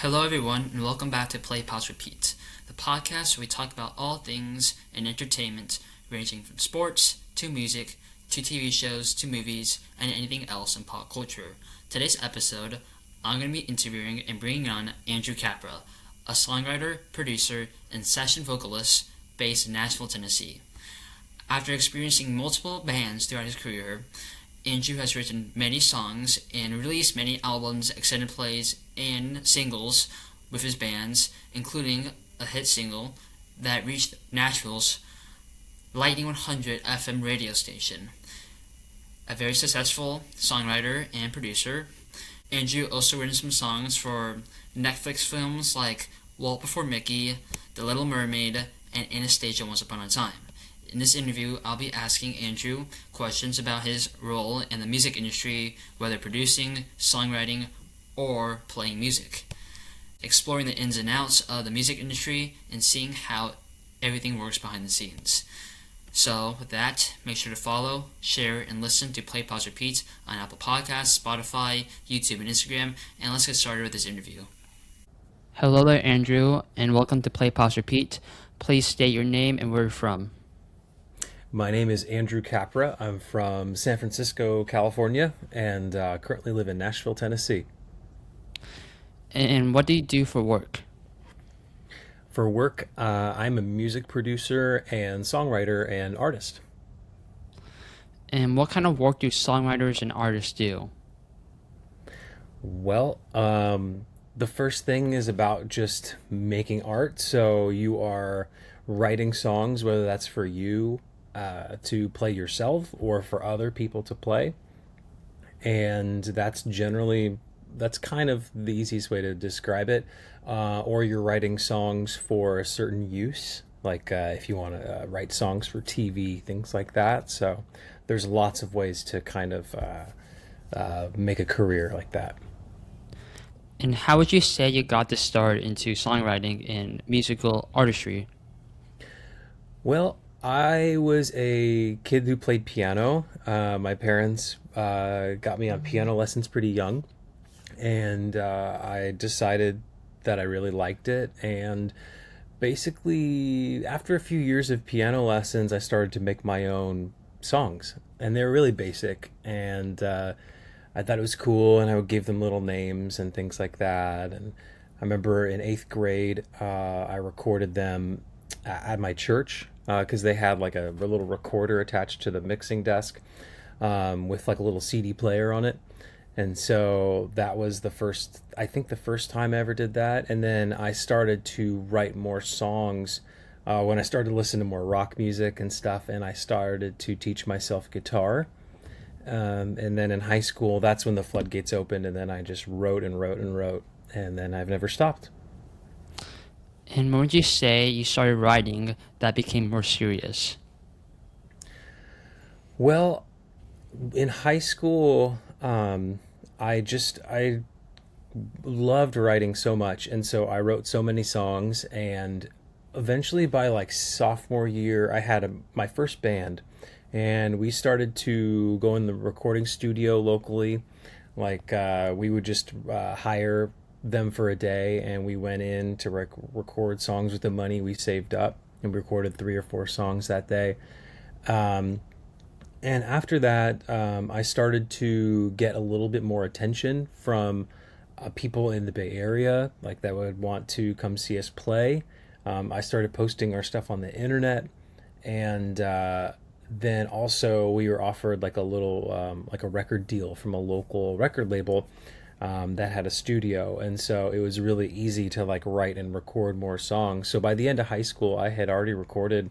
Hello, everyone, and welcome back to Play, Pause, Repeat, the podcast where we talk about all things in entertainment, ranging from sports to music to TV shows to movies and anything else in pop culture. Today's episode, I'm going to be interviewing and bringing on Andrew Capra, a songwriter, producer, and session vocalist based in Nashville, Tennessee. After experiencing multiple bands throughout his career, Andrew has written many songs and released many albums, extended plays, and singles with his bands, including a hit single that reached Nashville's Lightning 100 FM radio station. A very successful songwriter and producer, Andrew also written some songs for Netflix films like Walt Before Mickey, The Little Mermaid, and Anastasia Once Upon a Time. In this interview, I'll be asking Andrew questions about his role in the music industry, whether producing, songwriting, or playing music, exploring the ins and outs of the music industry, and seeing how everything works behind the scenes. So, with that, make sure to follow, share, and listen to Play, Pause, Repeat on Apple Podcasts, Spotify, YouTube, and Instagram, and let's get started with this interview. Hello there, Andrew, and welcome to Play, Pause, Repeat. Please state your name and where you're from. My name is Andrew Capra. I'm from San Francisco, California, and currently live in Nashville, Tennessee. And what do you do for work? For work, I'm a music producer and songwriter and artist. And what kind of work do songwriters and artists do? Well, the first thing is about just making art. So you are writing songs, whether that's for you to play yourself or for other people to play. And that's kind of the easiest way to describe it. Or you're writing songs for a certain use, like if you want to write songs for TV, things like that. So there's lots of ways to kind of make a career like that. And how would you say you got to start into songwriting and musical artistry? Well, I was a kid who played piano. My parents got me on piano lessons pretty young, and I decided that I really liked it. And basically, after a few years of piano lessons, I started to make my own songs, and they were really basic. And I thought it was cool, and I would give them little names and things like that. And I remember in 8th grade, I recorded them at my church because they had like a little recorder attached to the mixing desk with like a little CD player on it. And so that was the first time I ever did that. And then I started to write more songs when I started to listen to more rock music and stuff, and I started to teach myself guitar. And then in high school, that's when the floodgates opened, and then I just wrote and wrote and wrote, and then I've never stopped. And when would you say you started writing that became more serious? Well, in high school, I loved writing so much, and so I wrote so many songs, and eventually by like sophomore year, I had my first band, and we started to go in the recording studio locally. Like we would just hire them for a day, and we went in to record songs with the money we saved up, and we recorded 3 or 4 songs that day. And after that, I started to get a little bit more attention from people in the Bay Area, like that would want to come see us play. I started posting our stuff on the internet, and then also we were offered like a little like a record deal from a local record label that had a studio, and so it was really easy to like write and record more songs. So by the end of high school, I had already recorded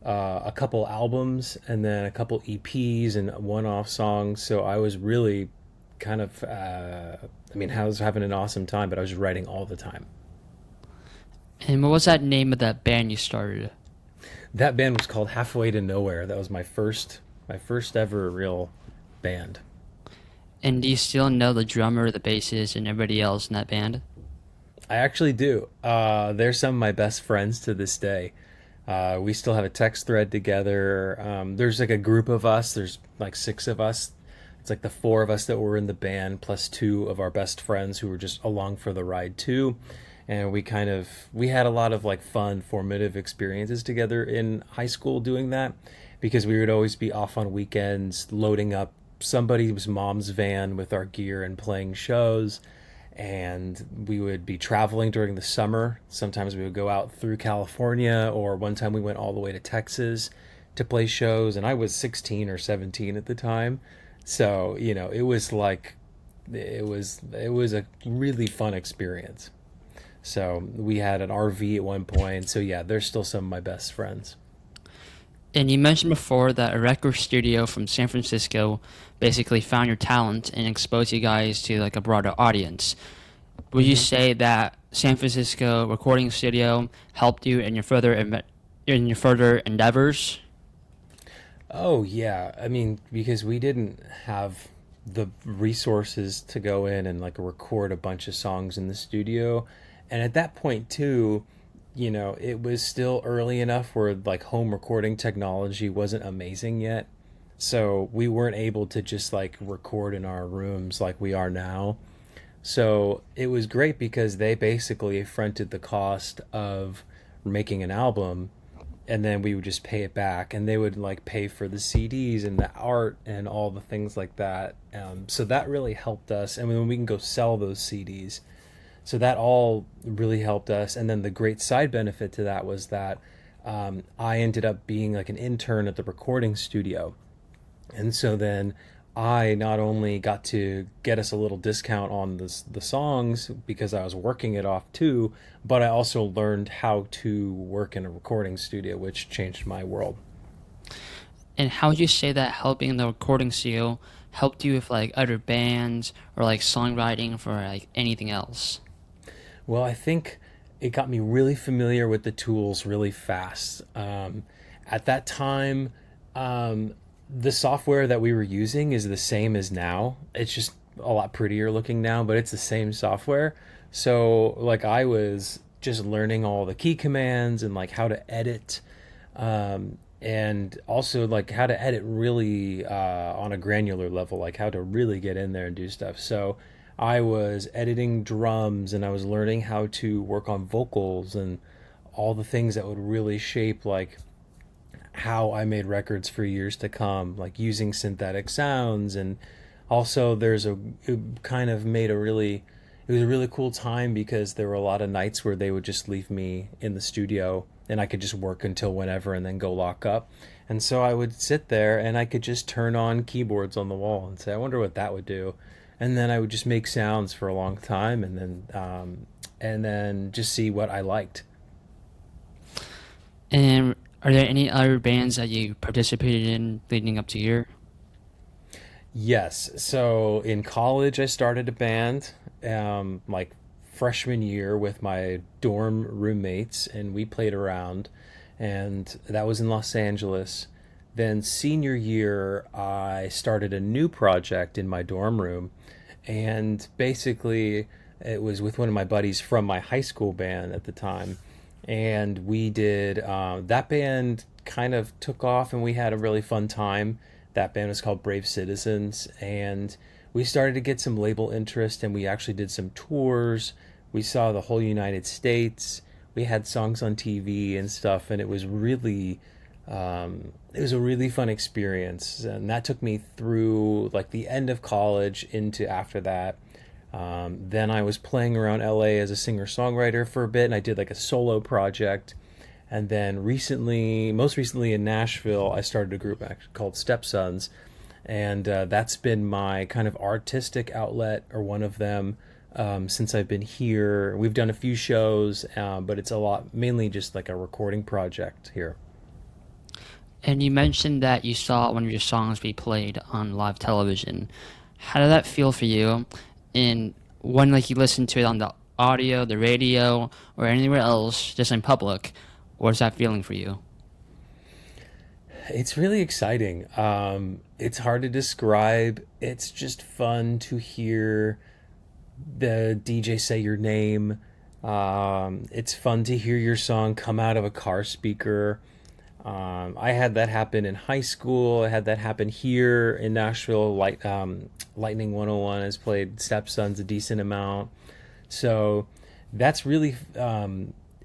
a couple albums and then a couple EPs and one-off songs. So I was really kind of I was having an awesome time, but I was writing all the time. And what was that name of that band you started? That band was called Halfway to Nowhere. That was my first ever real band. And do you still know the drummer, the bassist, and everybody else in that band? I actually do. They're some of my best friends to this day. We still have a text thread together. There's like a group of us. There's like 6 of us It's like the four of us that were in the band plus two of our best friends who were just along for the ride too. And we had a lot of like fun formative experiences together in high school doing that, because we would always be off on weekends loading up somebody's mom's van with our gear and playing shows. And we would be traveling during the summer. Sometimes we would go out through California, or one time we went all the way to Texas to play shows, and I was 16 or 17 at the time. So, it was like it was a really fun experience. So, we had an RV at one point. So, yeah, they're still some of my best friends. And you mentioned before that a record studio from San Francisco basically found your talent and exposed you guys to like a broader audience. Would you Hmm. say that San Francisco recording studio helped you in your further endeavors? Oh, yeah. I mean, because we didn't have the resources to go in and like record a bunch of songs in the studio. And at that point, too, it was still early enough where like home recording technology wasn't amazing yet. So we weren't able to just like record in our rooms like we are now. So it was great because they basically fronted the cost of making an album, and then we would just pay it back, and they would like pay for the CDs and the art and all the things like that. So that really helped us. And when we can go sell those CDs, so that all really helped us. And then the great side benefit to that was that I ended up being like an intern at the recording studio. And so then I not only got to get us a little discount on the songs because I was working it off too, but I also learned how to work in a recording studio, which changed my world. And how would you say that helping in the recording studio helped you with like other bands or like songwriting for like anything else? Well, I think it got me really familiar with the tools really fast. At that time, um, the software that we were using is the same as now. It's just a lot prettier looking now, but it's the same software. So, like, I was just learning all the key commands and like how to edit, and also like how to edit really on a granular level, like how to really get in there and do stuff. So I was editing drums, and I was learning how to work on vocals and all the things that would really shape like how I made records for years to come, like using synthetic sounds. And also it kind of made it was a really cool time because there were a lot of nights where they would just leave me in the studio and I could just work until whenever and then go lock up. And so I would sit there and I could just turn on keyboards on the wall and say, I wonder what that would do. And then I would just make sounds for a long time, and then just see what I liked. And are there any other bands that you participated in leading up to here? Yes. So in college, I started a band, like freshman year with my dorm roommates, and we played around, and that was in Los Angeles. Then senior year, I started a new project in my dorm room, and basically it was with one of my buddies from my high school band at the time, and we did that band kind of took off, and we had a really fun time. That band was called Brave Citizens, and we started to get some label interest, and we actually did some tours. We saw the whole United States. We had songs on TV and stuff, and it was a really fun experience, and that took me through like the end of college into after that. Then I was playing around LA as a singer songwriter for a bit, and I did like a solo project. And then most recently in Nashville, I started a group called Stepsons, and that's been my kind of artistic outlet, or one of them, since I've been here. We've done a few shows, but it's a lot mainly just like a recording project here. And you mentioned that you saw one of your songs be played on live television. How did that feel for you? And when like you listened to it on the audio, the radio, or anywhere else, just in public, what's that feeling for you? It's really exciting. It's hard to describe. It's just fun to hear the DJ say your name. It's fun to hear your song come out of a car speaker. I had that happen in high school. I had that happen here in Nashville. Lightning 101 has played Stepsons a decent amount. So that's really,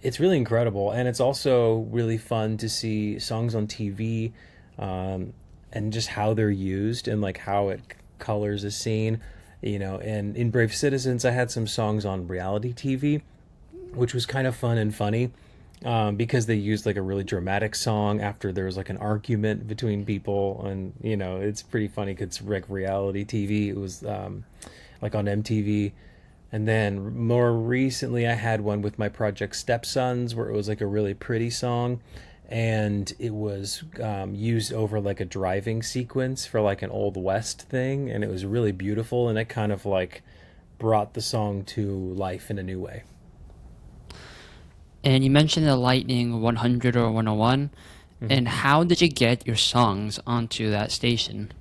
it's really incredible. And it's also really fun to see songs on TV, and just how they're used and like how it colors a scene. And in Brave Citizens, I had some songs on reality TV, which was kind of fun and funny, because they used like a really dramatic song after there was like an argument between people, and it's pretty funny because it's like reality TV. It was like on MTV. And then more recently, I had one with my project Stepsons, where it was like a really pretty song, and it was used over like a driving sequence for like an Old West thing, and it was really beautiful, and it kind of like brought the song to life in a new way. And you mentioned the Lightning 100 or 101. And how did you get your songs onto that station?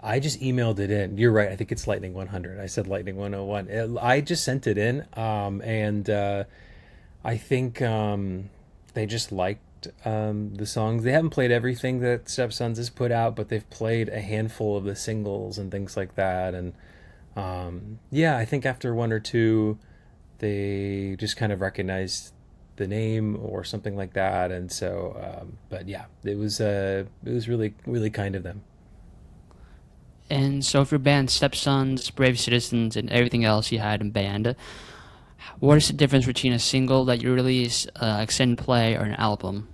I just emailed it in. You're right. I think it's Lightning 100. I said Lightning 101. I just sent it in, and I think they just liked the songs. They haven't played everything that Stepsons has put out, but they've played a handful of the singles and things like that. And yeah, I think after one or two, they just kind of recognized the name or something like that. And so, but yeah, it was really, really kind of them. And so for your band, Stepsons, Brave Citizens, and everything else you had in band, what is the difference between a single that you release, extended play, or an album?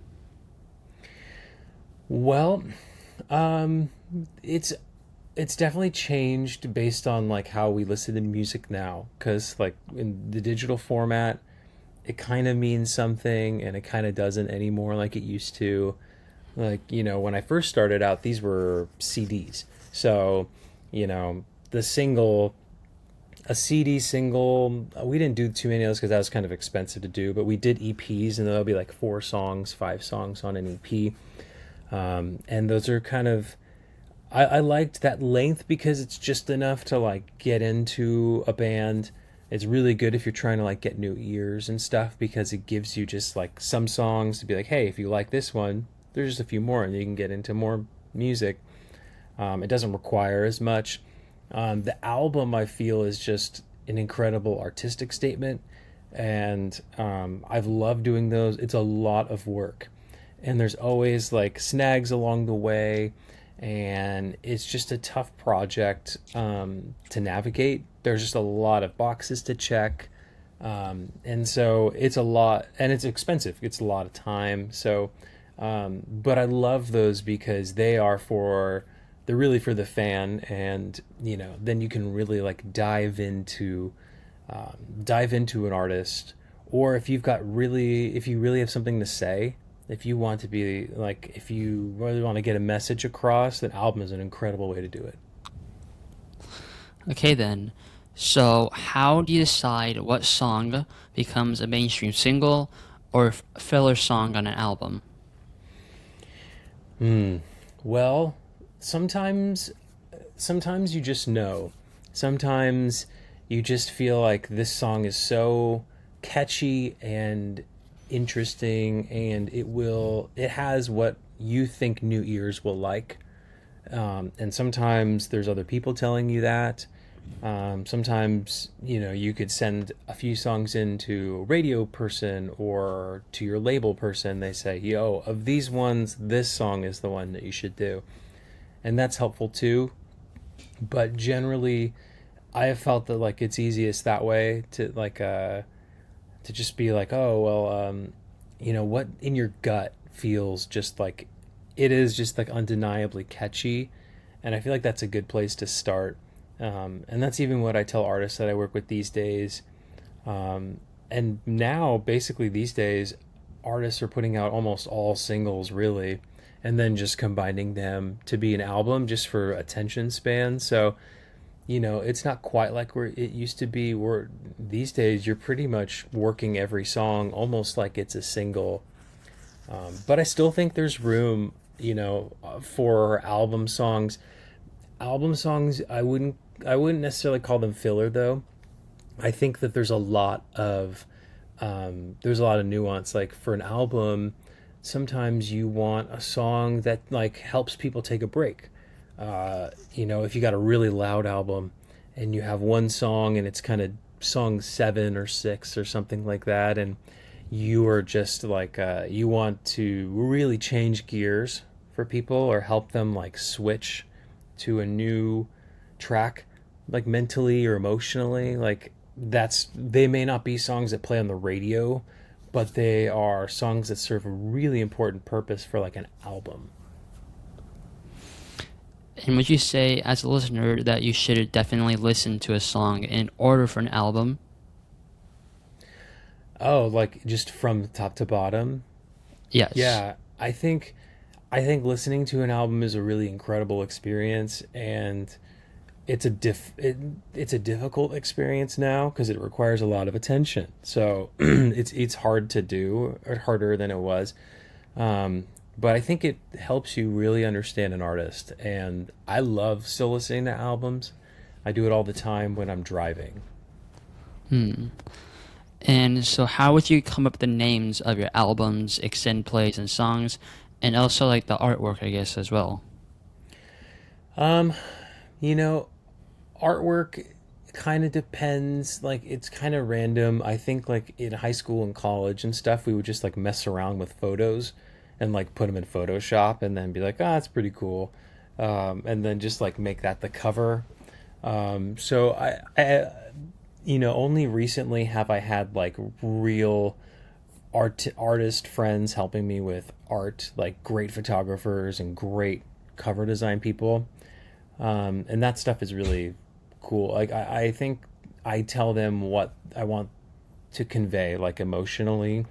Well, it's definitely changed based on like how we listen to music now, because like in the digital format, it kind of means something and it kind of doesn't anymore like it used to. Like, when I first started out, these were CDs. So, the single, a CD single, we didn't do too many of those because that was kind of expensive to do, but we did EPs, and there'll be like 4 songs, 5 songs on an EP. And those are kind of, I liked that length because it's just enough to like get into a band. It's really good if you're trying to like get new ears and stuff, because it gives you just like some songs to be like, hey, if you like this one, there's just a few more and you can get into more music. It doesn't require as much. The album, I feel, is just an incredible artistic statement, and I've loved doing those. It's a lot of work, and there's always like snags along the way, and it's just a tough project to navigate. There's just a lot of boxes to check, and so it's a lot, and it's expensive. It's a lot of time. So, but I love those because they're really for the fan, and then you can really like dive into an artist, or if you really have something to say, if you want to be like, if you really want to get a message across, then album is an incredible way to do it. Okay then, so how do you decide what song becomes a mainstream single or a filler song on an album? Well, sometimes you just know. Sometimes you just feel like this song is so catchy and interesting, and it has what you think new ears will like. And sometimes there's other people telling you that. Sometimes, you could send a few songs in to a radio person or to your label person. They say, yo, of these ones, this song is the one that you should do. And that's helpful too. But generally, I have felt that like it's easiest that way to like, to just be like, oh, well, what in your gut feels just like, it is just like undeniably catchy. And I feel like that's a good place to start. And that's even what I tell artists that I work with these days. And now, basically these days, artists are putting out almost all singles, really, and then just combining them to be an album just for attention span. So, it's not quite like where it used to be, where these days you're pretty much working every song almost like it's a single. But I still think there's room, for album songs. Album songs, I wouldn't necessarily call them filler, though. I think that there's a lot of nuance. Like for an album, sometimes you want a song that like helps people take a break. If you got a really loud album and you have one song and it's kind of song 7 or 6 or something like that, and you are just like you want to really change gears for people or help them like switch to a new track, like mentally or emotionally, like they may not be songs that play on the radio, but they are songs that serve a really important purpose for like an album. And would you say, as a listener, that you should definitely listen to a song in order for an album? Oh, like just from top to bottom? Yes. Yeah, I think listening to an album is a really incredible experience, and it's a difficult experience now because it requires a lot of attention. So it's hard to do, or harder than it was. But I think it helps you really understand an artist, and I love still listening to albums. I do it all the time when I'm driving. Hmm. And so, how would you come up with the names of your albums, extended plays, and songs, and also like the artwork, I guess, as well? Um, you know, Artwork kind of depends. Like it's kind of random. I think like in high school and college and stuff, we would just like mess around with photos and like put them in Photoshop and then be like, ah, that's pretty cool, and then just like make that the cover. So only recently have I had like real artist friends helping me with art, like great photographers and great cover design people. And that stuff is really cool. Like I think I tell them what I want to convey, like emotionally.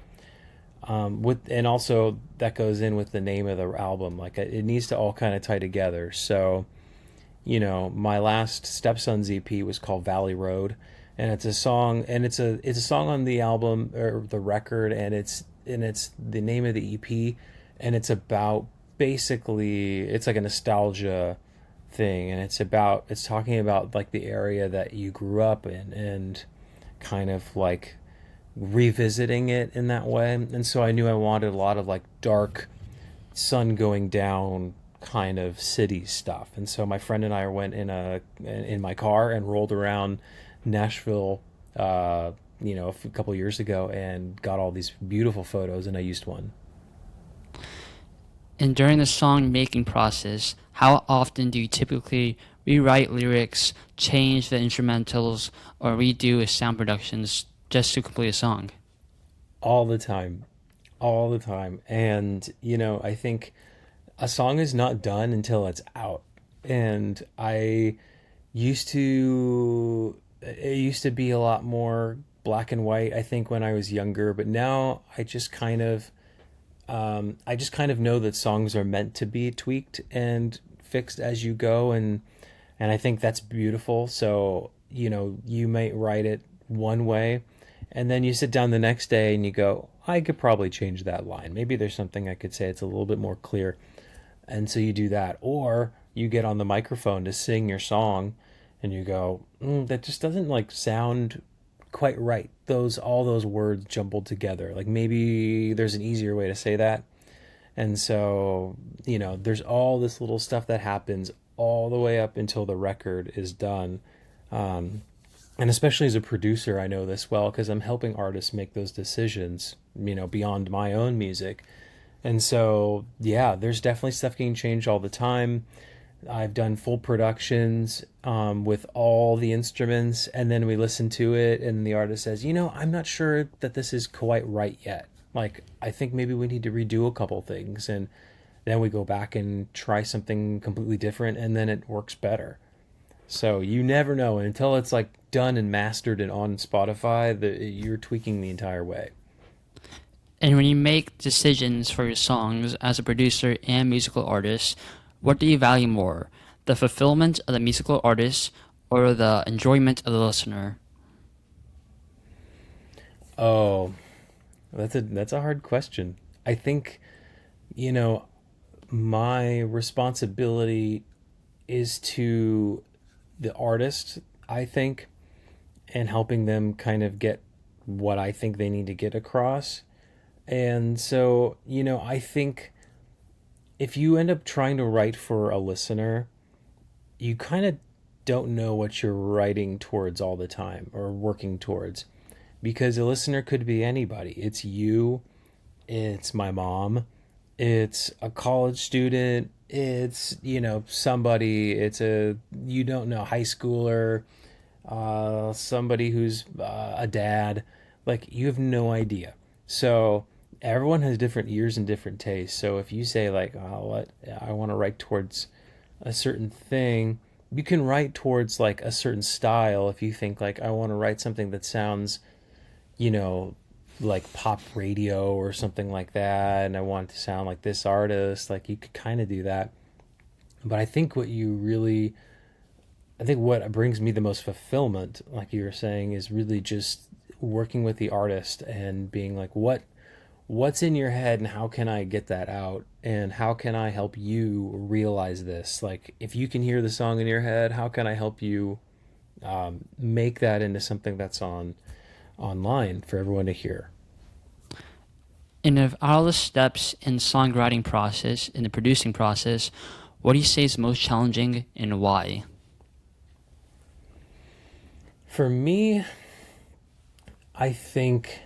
And also that goes in with the name of the album. Like it needs to all kind of tie together. So, my last Stepsons EP was called Valley Road, and it's a song, and it's a song on the album or the record, and it's the name of the EP, and it's about basically it's like a nostalgia thing, and it's talking about like the area that you grew up in and kind of like revisiting it in that way. And so I knew I wanted a lot of like dark sun going down kind of city stuff. And so my friend and I went in my car and rolled around Nashville a couple years ago and got all these beautiful photos, and I used one. And during the song making process, how often do you typically rewrite lyrics, change the instrumentals, or redo sound productions just to complete a song? All the time. All the time. And I think a song is not done until it's out. And used to it used to be a lot more black and white, I think, when I was younger, but now I just kind of know that songs are meant to be tweaked and fixed as you go, and I think that's beautiful. So you might write it one way, and then you sit down the next day and you go, I could probably change that line. Maybe there's something I could say it's a little bit more clear, and so you do that, or you get on the microphone to sing your song, and you go, that just doesn't like sound quite right. All those words jumbled together. Like maybe there's an easier way to say that. And so, there's all this little stuff that happens all the way up until the record is done. And especially as a producer, I know this well because I'm helping artists make those decisions, beyond my own music. And so, yeah, there's definitely stuff getting changed all the time. I've done full productions with all the instruments, and then we listen to it, and the artist says, I'm not sure that this is quite right yet. Like, I think maybe we need to redo a couple things, and then we go back and try something completely different, and then it works better. So you never know until it's like done and mastered and on Spotify that you're tweaking the entire way. And when you make decisions for your songs as a producer and musical artist, what do you value more, the fulfillment of the musical artist or the enjoyment of the listener? Oh, that's a hard question. I think, my responsibility is to the artist, I think, and helping them kind of get what I think they need to get across. And so, I think if you end up trying to write for a listener, you kind of don't know what you're writing towards all the time or working towards, because a listener could be anybody. It's you, it's my mom, it's a college student, it's, somebody, it's a, you don't know, high schooler, somebody who's a dad. Like, you have no idea. So everyone has different ears and different tastes. So if you say like, oh, what I want to write towards a certain thing, you can write towards like a certain style. If you think like, I want to write something that sounds, you know, like pop radio or something like that, and I want it to sound like this artist, like you could kind of do that. But I think what brings me the most fulfillment, like you were saying, is really just working with the artist and being like, what's in your head and how can I get that out, and how can I help you realize this? Like, if you can hear the song in your head, how can I help you make that into something that's online for everyone to hear? And of all the steps in songwriting process, in the producing process, what do you say is most challenging and why? For me, I think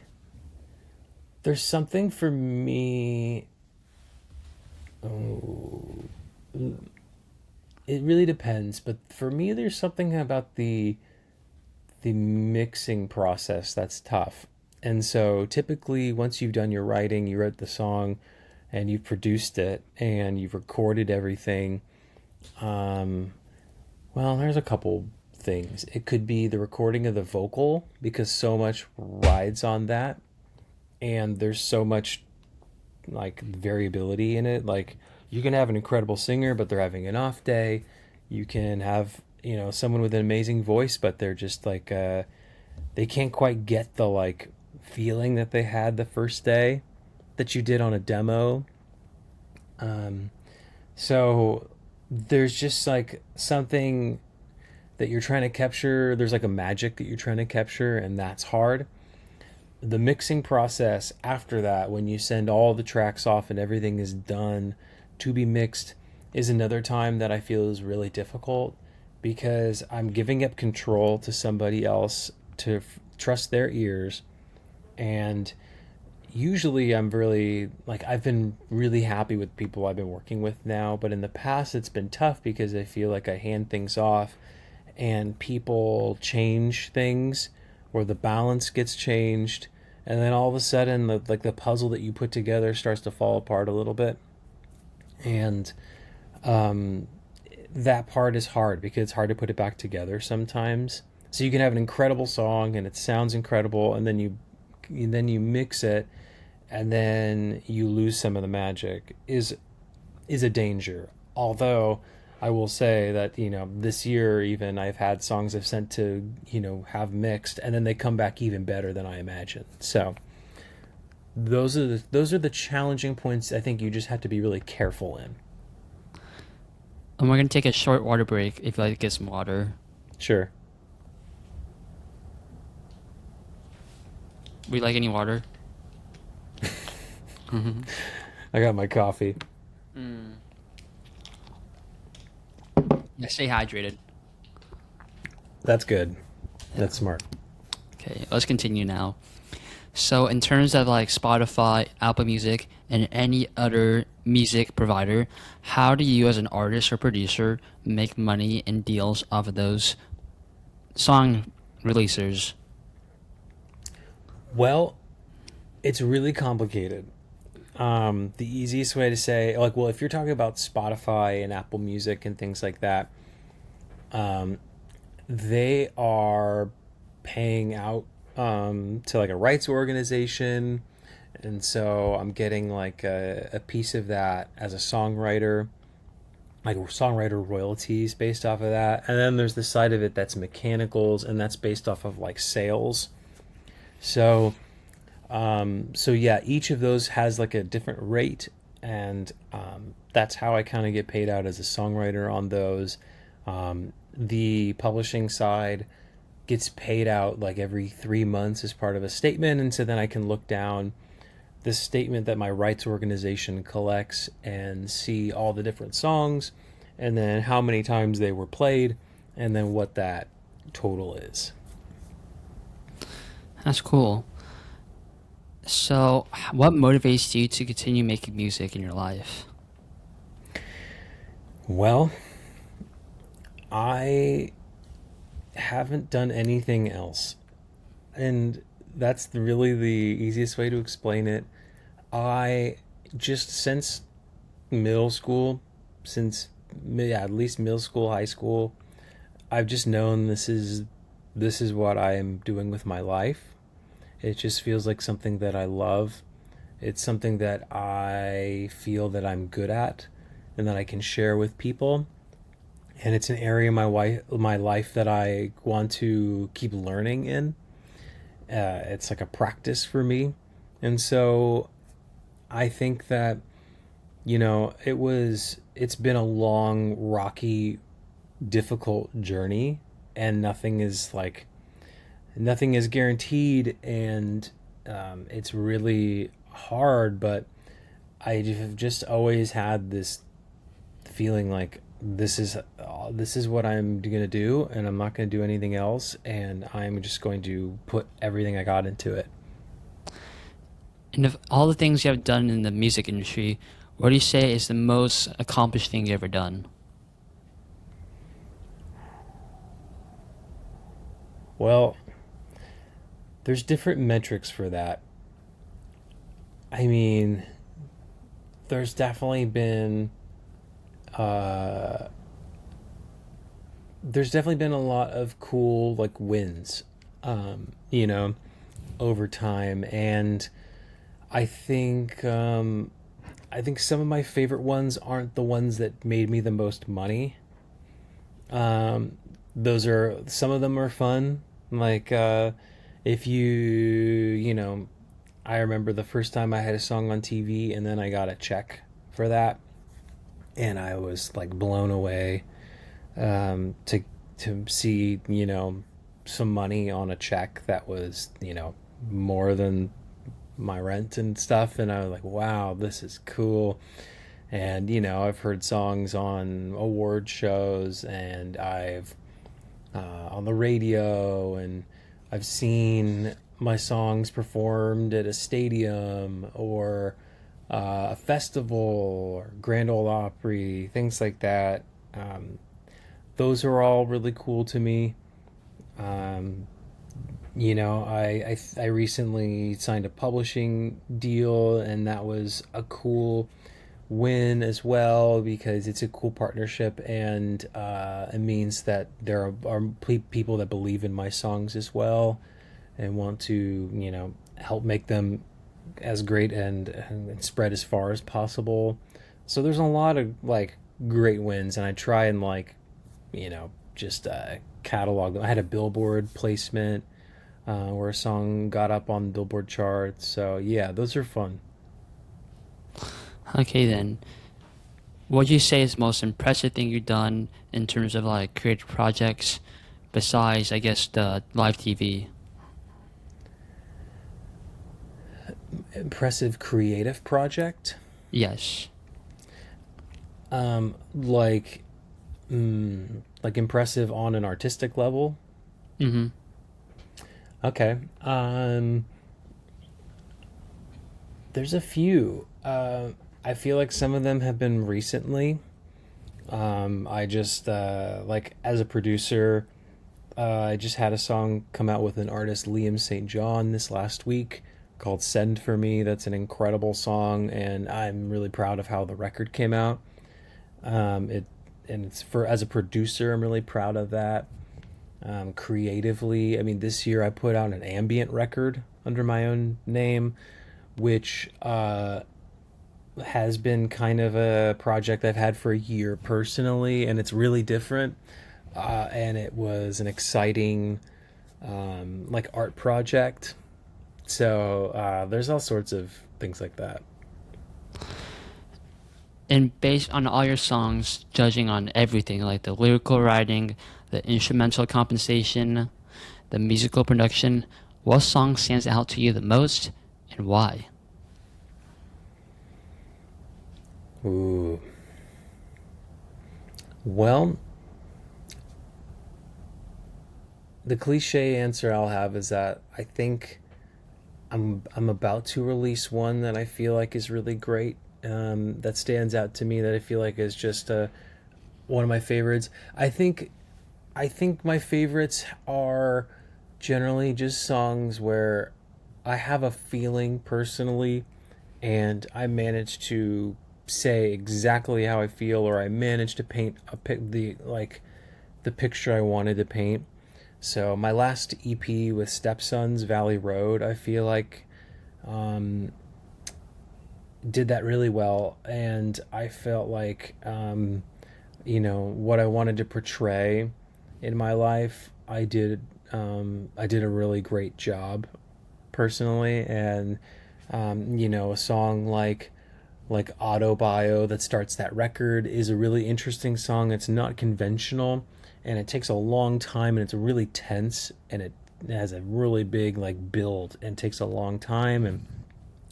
there's something for me. Oh, it really depends, but for me, there's something about the mixing process that's tough. And so typically, once you've done your writing, you wrote the song, and you've produced it, and you've recorded everything. Um, well, there's a couple things. It could be the recording of the vocal, because so much rides on that, and there's so much like variability in it. Like, you can have an incredible singer, but they're having an off day. You can have, someone with an amazing voice, but they're just like, they can't quite get the like feeling that they had the first day that you did on a demo. Um, so there's just like something that you're trying to capture. There's like a magic that you're trying to capture, and that's hard. The mixing process after that, when you send all the tracks off and everything is done to be mixed, is another time that I feel is really difficult, because I'm giving up control to somebody else to trust their ears. And usually I'm really like, I've been really happy with people I've been working with now, but in the past it's been tough because I feel like I hand things off and people change things, or the balance gets changed, and then all of a sudden the puzzle that you put together starts to fall apart a little bit. And um, that part is hard because it's hard to put it back together sometimes. So you can have an incredible song and it sounds incredible, and then you mix it, and then you lose some of the magic. Is a danger. Although I will say that, this year even I've had songs I've sent to, have mixed, and then they come back even better than I imagined. So those are the challenging points I think you just have to be really careful in. And we're going to take a short water break if you'd like to get some water. Sure. Would you like any water? I got my coffee. Yeah, stay hydrated. That's good. That's smart. Okay, let's continue now. So in terms of like Spotify, Apple Music, and any other music provider, how do you as an artist or producer make money and deals off of those song releasers? Well, it's really complicated. The easiest way to say, like, well, if you're talking about Spotify and Apple Music and things like that, they are paying out to like a rights organization, and so I'm getting like a piece of that as a songwriter, like songwriter royalties based off of that. And then there's the side of it that's mechanicals, and that's based off of like sales. So so yeah, each of those has like a different rate, and that's how I kind of get paid out as a songwriter on those. The publishing side gets paid out like every 3 months as part of a statement, and so then I can look down this statement that my rights organization collects and see all the different songs and then how many times they were played and then what that total is. That's cool. So, what motivates you to continue making music in your life? Well, I haven't done anything else. And that's really the easiest way to explain it. I just since middle school, since yeah, at least middle school, high school, I've just known this is what I am doing with my life. It just feels like something that I love. It's something that I feel that I'm good at and that I can share with people. And it's an area of my life that I want to keep learning in. It's like a practice for me. And so I think that, it's been a long, rocky, difficult journey, and nothing is guaranteed, and it's really hard, but I have just always had this feeling like this is what I'm gonna do, and I'm not gonna do anything else, and I'm just going to put everything I got into it. And of all the things you have done in the music industry, what do you say is the most accomplished thing you've ever done? Well, there's different metrics for that. I mean, there's definitely been uh, a lot of cool like wins, um, you know, over time, and I think I think some of my favorite ones aren't the ones that made me the most money. Um, those are some of them are fun. Like if I remember the first time I had a song on TV and then I got a check for that, and I was like blown away to see some money on a check that was more than my rent and stuff, and I was like, wow, this is cool. And I've heard songs on award shows, and I've on the radio, and I've seen my songs performed at a stadium or a festival or Grand Ole Opry, things like that. Um, those are all really cool to me. Um, I recently signed a publishing deal, and that was a cool win as well because it's a cool partnership, and it means that there are people that believe in my songs as well and want to help make them as great and spread as far as possible. So there's a lot of like great wins, and I try and just catalog them. I had a Billboard placement where a song got up on the Billboard charts. So yeah, those are fun. Okay, then. What would you say is the most impressive thing you've done in terms of like creative projects besides, I guess, the live TV? Impressive creative project. Yes. Like like impressive on an artistic level. Mm-hmm. Okay. There's a few. I feel like some of them have been recently. I just like as a producer, I just had a song come out with an artist, Liam St. John, this last week called "Send for Me." That's an incredible song, and I'm really proud of how the record came out. It and it's for as a producer, I'm really proud of that. Creatively, I mean, this year I put out an ambient record under my own name, which has been kind of a project I've had for a year personally, and it's really different. And it was an exciting, like art project. So there's all sorts of things like that. And based on all your songs, judging on everything, like the lyrical writing, the instrumental composition, the musical production, what song stands out to you the most and why? Ooh. Well, the cliche answer I'll have is that I think I'm about to release one that I feel like is really great. That stands out to me, that I feel like is just one of my favorites. I think my favorites are generally just songs where I have a feeling personally, and I manage to say exactly how I feel, or I manage to paint the picture I wanted to paint. So my last EP with Stepsons, Valley Road, I feel like um, did that really well, and I felt like what I wanted to portray in my life, I did a really great job personally, and a song like Autobio that starts that record is a really interesting song. It's not conventional, and it takes a long time, and it's really tense, and it has a really big like build and takes a long time. And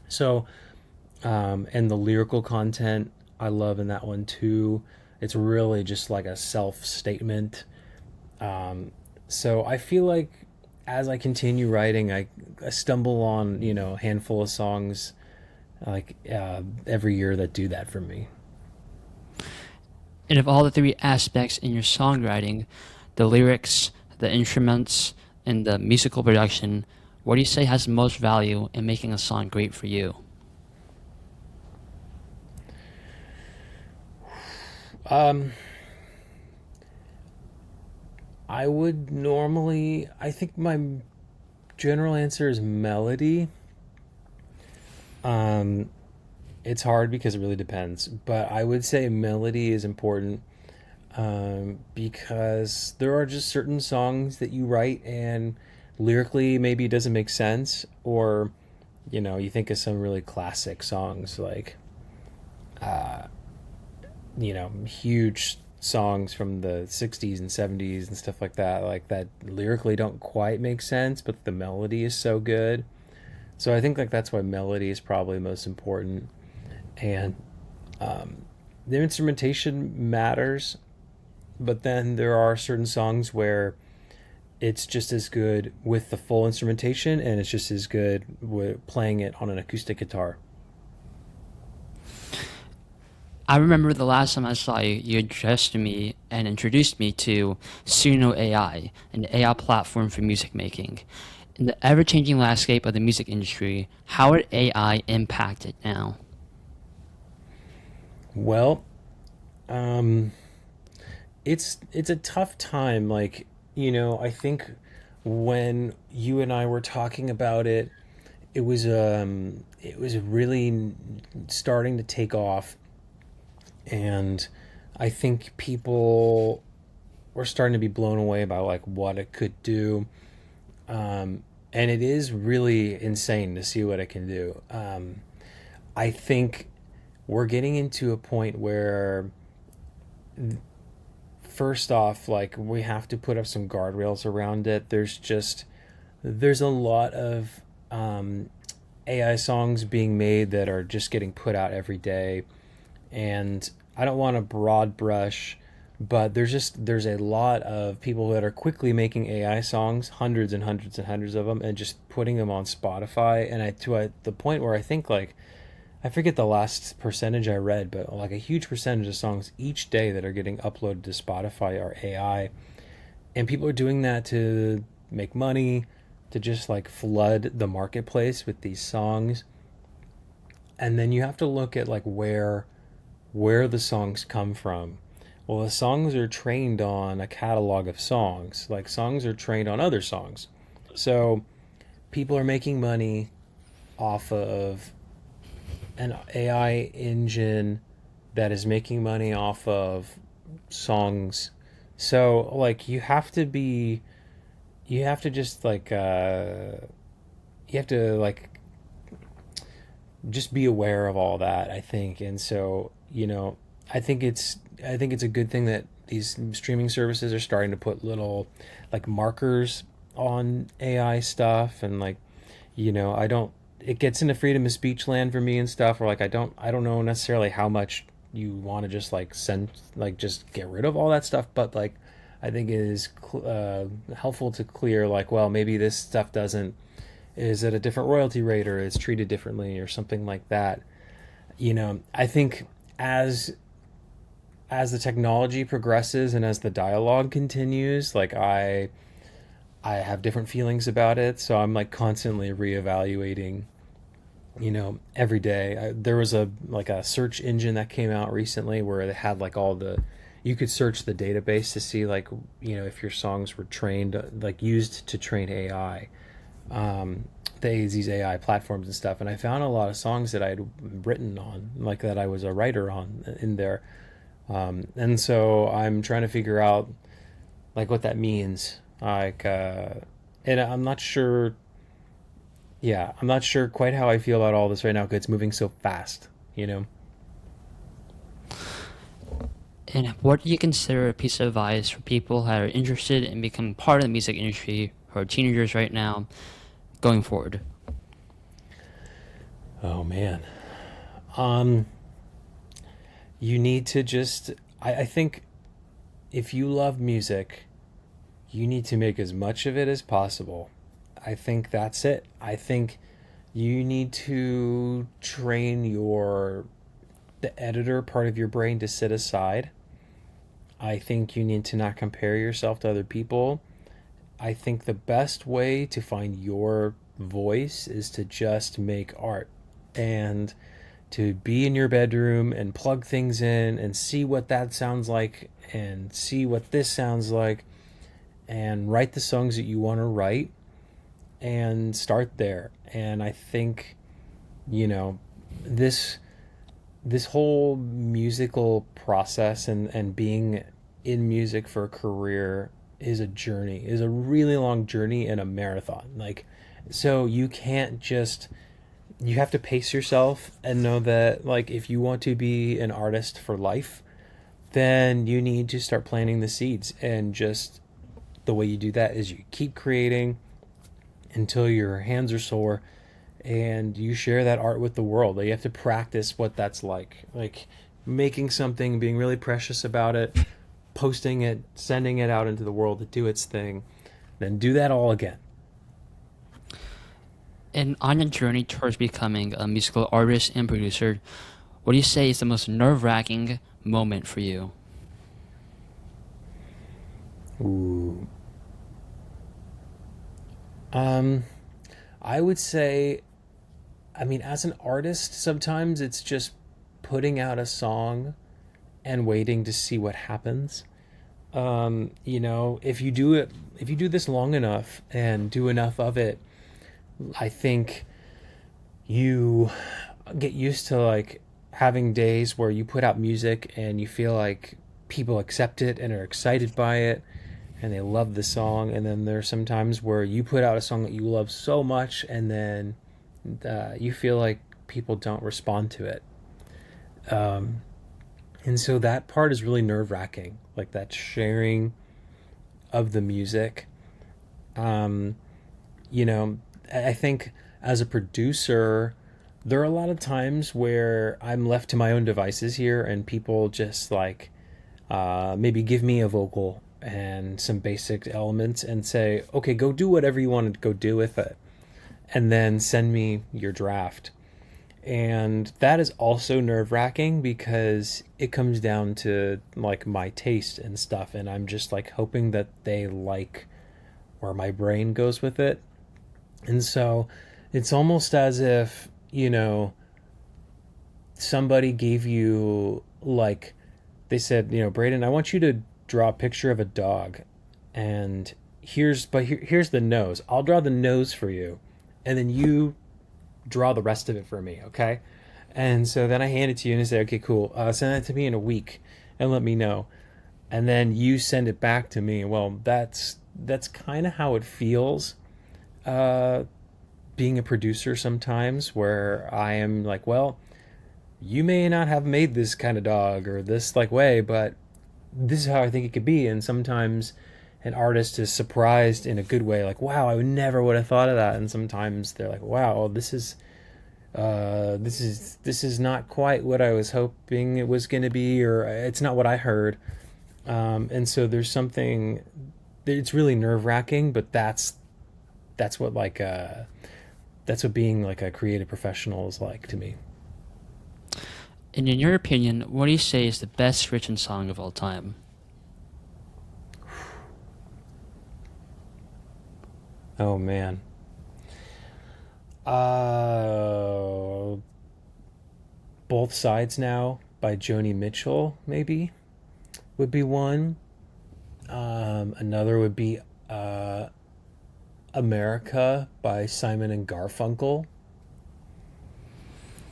so and the lyrical content I love in that one too. It's really just like a self statement. So I feel like as I continue writing, I stumble on a handful of songs every year that do that for me. And of all the three aspects in your songwriting, the lyrics, the instruments, and the musical production, what do you say has the most value in making a song great for you? Um, I think my general answer is melody. Um, it's hard because it really depends, but I would say melody is important, because there are just certain songs that you write and lyrically maybe it doesn't make sense, or you think of some really classic songs like huge songs from the 60s and 70s and stuff like that lyrically don't quite make sense, but the melody is so good. So I think like that's why melody is probably most important. And um, the instrumentation matters, but then there are certain songs where it's just as good with the full instrumentation, and it's just as good with playing it on an acoustic guitar. I remember the last time I saw you, you addressed me and introduced me to Suno AI, an AI platform for music making. In the ever-changing landscape of the music industry, how would AI impact it now? Well, um, it's a tough time. Like, I think when you and I were talking about it, it was really starting to take off, and I think people were starting to be blown away by like what it could do. And it is really insane to see what it can do. I think we're getting into a point where, first off, like we have to put up some guardrails around it. There's a lot of AI songs being made that are just getting put out every day, and I don't want to broad brush, but there's a lot of people that are quickly making AI songs, hundreds and hundreds and hundreds of them, and just putting them on Spotify. And the point where I think like I forget the last percentage I read, but like a huge percentage of songs each day that are getting uploaded to Spotify are AI, and people are doing that to make money, to just like flood the marketplace with these songs. And then you have to look at like where the songs come from. Well, the songs are trained on a catalog of songs. Like songs are trained on other songs. So people are making money off of an AI engine that is making money off of songs. So like you have to just like you have to like just be aware of all that, I think. And so I think it's a good thing that these streaming services are starting to put little like markers on AI stuff. And like I don't, it gets into freedom of speech land for me and stuff, or like I don't know necessarily how much you want to just like just get rid of all that stuff, but like I think it is helpful to clear like, well, maybe this stuff is at a different royalty rate, or it's treated differently, or something like that. I think as the technology progresses and as the dialogue continues, like I have different feelings about it, so I'm like constantly reevaluating, every day. There was a search engine that came out recently where it had like you could search the database to see like, if your songs were trained, like used to train AI, these AI platforms and stuff. And I found a lot of songs that I had written on, like that I was a writer on in there. And so I'm trying to figure out like what that means. Like, and I'm not sure. Yeah, I'm not sure quite how I feel about all this right now because it's moving so fast, And what do you consider a piece of advice for people that are interested in becoming part of the music industry, who are teenagers right now, going forward? Oh man. You need to just, I think if you love music, you need to make as much of it as possible. I think that's it. I think you need to train the editor part of your brain to sit aside. I think you need to not compare yourself to other people. I think the best way to find your voice is to just make art and to be in your bedroom and plug things in and see what that sounds like and see what this sounds like and write the songs that you want to write and start there. And I think, this whole musical process and being in music for a career is a really long journey and a marathon. Like, so you have to pace yourself and know that like if you want to be an artist for life, then you need to start planting the seeds. And just the way you do that is you keep creating until your hands are sore and you share that art with the world. You have to practice what that's like making something, being really precious about it, posting it, sending it out into the world to do its thing, then do that all again. And on your journey towards becoming a musical artist and producer, what do you say is the most nerve-wracking moment for you? Ooh. I would say, as an artist, sometimes it's just putting out a song and waiting to see what happens. If you do this long enough and do enough of it, I think you get used to like having days where you put out music and you feel like people accept it and are excited by it and they love the song. And then there's some times where you put out a song that you love so much and then you feel like people don't respond to it. And so that part is really nerve-wracking, like that sharing of the music. I think as a producer, there are a lot of times where I'm left to my own devices here and people just like maybe give me a vocal and some basic elements and say, okay, go do whatever you want to go do with it. And then send me your draft. And that is also nerve-wracking because it comes down to like my taste and stuff. And I'm just like hoping that they like where my brain goes with it. And so it's almost as if, somebody gave you like, they said, Brayden, I want you to draw a picture of a dog. And here's the nose. I'll draw the nose for you. And then you draw the rest of it for me, okay? And so then I hand it to you and I say, okay, cool. Send that to me in a week and let me know. And then you send it back to me. Well, that's kind of how it feels being a producer sometimes, where I am like, well, you may not have made this kind of dog or this like way, but this is how I think it could be. And sometimes an artist is surprised in a good way, like, wow, I never would have thought of that. And sometimes they're like, wow, this is this is not quite what I was hoping it was going to be, or it's not what I heard. And so there's something. It's really nerve wracking, but that's what that's what being like a creative professional is like to me. And in your opinion, what do you say is the best written song of all time? Oh man. Uh, Both Sides Now by Joni Mitchell, maybe, would be one. Another would be America by Simon and Garfunkel.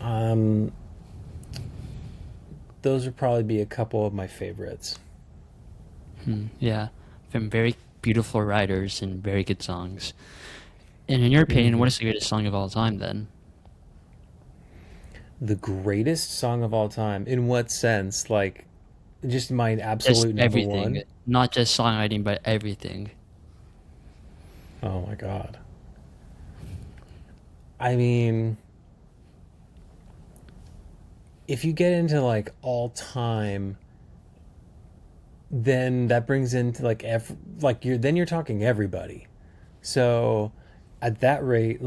Um, those would probably be a couple of my favorites. Yeah, from very beautiful writers and very good songs. And in your opinion, what hmm is the greatest song of all time then? The greatest song of all time. In what sense? Like, just my Just absolute number everything, one? not just songwriting, but everything. Oh my God. I mean, if you get into like all time, then that brings into like you're talking everybody. So at that rate,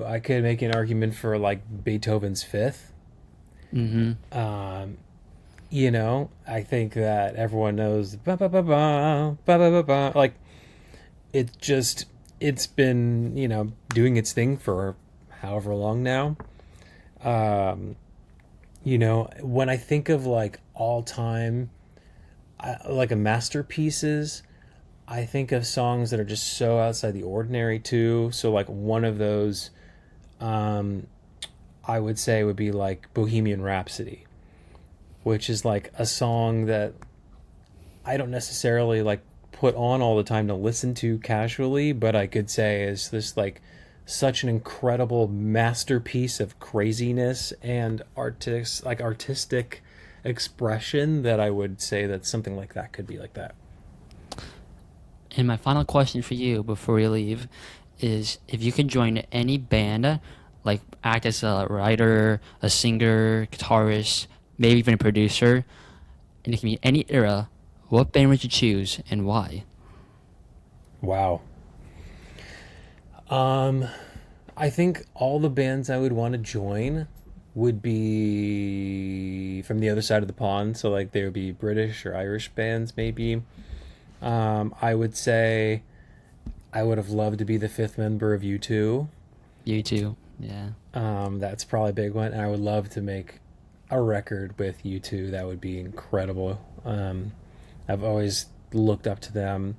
I could make an argument for like Beethoven's Fifth. Mm-hmm. Um, I think that everyone knows ba ba ba ba ba ba ba ba. Like it just it's been doing its thing for however long now. Um, when I think of like all time, like a masterpieces, I think of songs that are just so outside the ordinary too. So like one of those, um, I would say would be like Bohemian Rhapsody, which is like a song that I don't necessarily like put on all the time to listen to casually, but I could say is this like such an incredible masterpiece of craziness and artistic expression that I would say that something like that could be like that. And my final question for you before we leave is if you could join any band, like act as a writer, a singer, guitarist, maybe even a producer, and it can be any era, what band would you choose and why? Wow. Um, I think all the bands I would want to join would be from the other side of the pond. So like there would be British or Irish bands maybe. I would say I would have loved to be the fifth member of U2. You too. Yeah. That's probably a big one. And I would love to make a record with U2. That would be incredible. I've always looked up to them.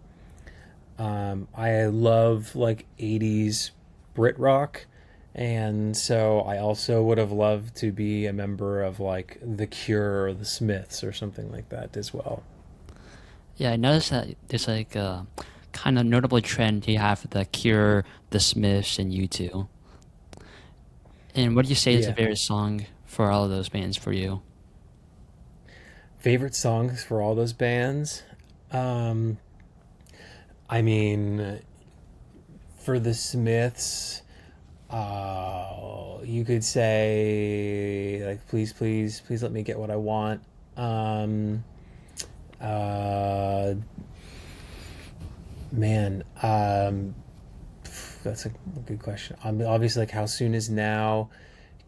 I love like 80s Brit rock. And so I also would have loved to be a member of like The Cure or The Smiths or something like that as well. Yeah, I noticed that there's like a kind of notable trend you have with the Cure, the Smiths, and U2. And what do you say is the Yeah. favorite song for all of those bands for you? Favorite songs for all those bands? Um, I mean, for The Smiths, you could say like please, please, please let me get what I want. Um, uh, man, that's a good question. Obviously, like how soon is now.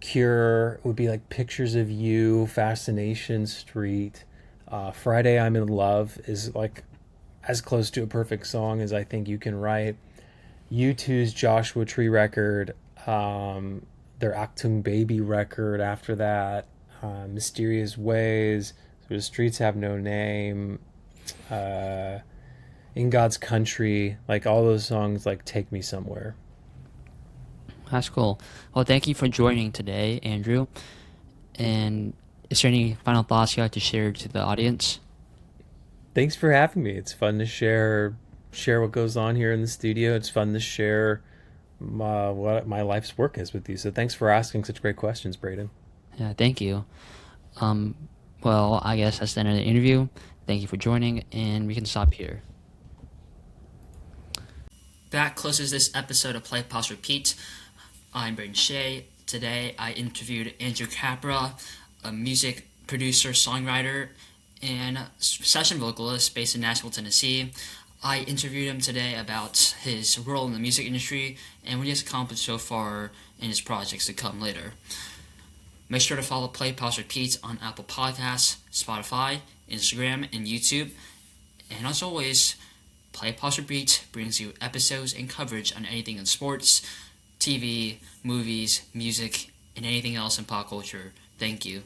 Cure would be like Pictures of You, Fascination Street. Friday I'm in Love is like as close to a perfect song as I think you can write. U2's Joshua Tree record, their Achtung Baby record after that, Mysterious Ways, the Streets Have No Name, uh, In God's Country, like all those songs like take me somewhere. That's cool. Well, thank you for joining today, Andrew. And is there any final thoughts you'd like to share to the audience? Thanks for having me. It's fun to share what goes on here in the studio. It's fun to share what my life's work is with you. So thanks for asking such great questions, Brayden. Yeah, thank you. Um, well, I guess that's the end of the interview. Thank you for joining, and we can stop here. That closes this episode of Play, Pause, Repeat. I'm Brayden Shea. Today I interviewed Andrew Capra, a music producer, songwriter, and session vocalist based in Nashville, Tennessee. I interviewed him today about his role in the music industry and what he has accomplished so far in his projects to come later. Make sure to follow Play, Pause, Repeat on Apple Podcasts, Spotify, Instagram, and YouTube. And as always, Play, Pause, Repeat brings you episodes and coverage on anything in sports, TV, movies, music, and anything else in pop culture. Thank you.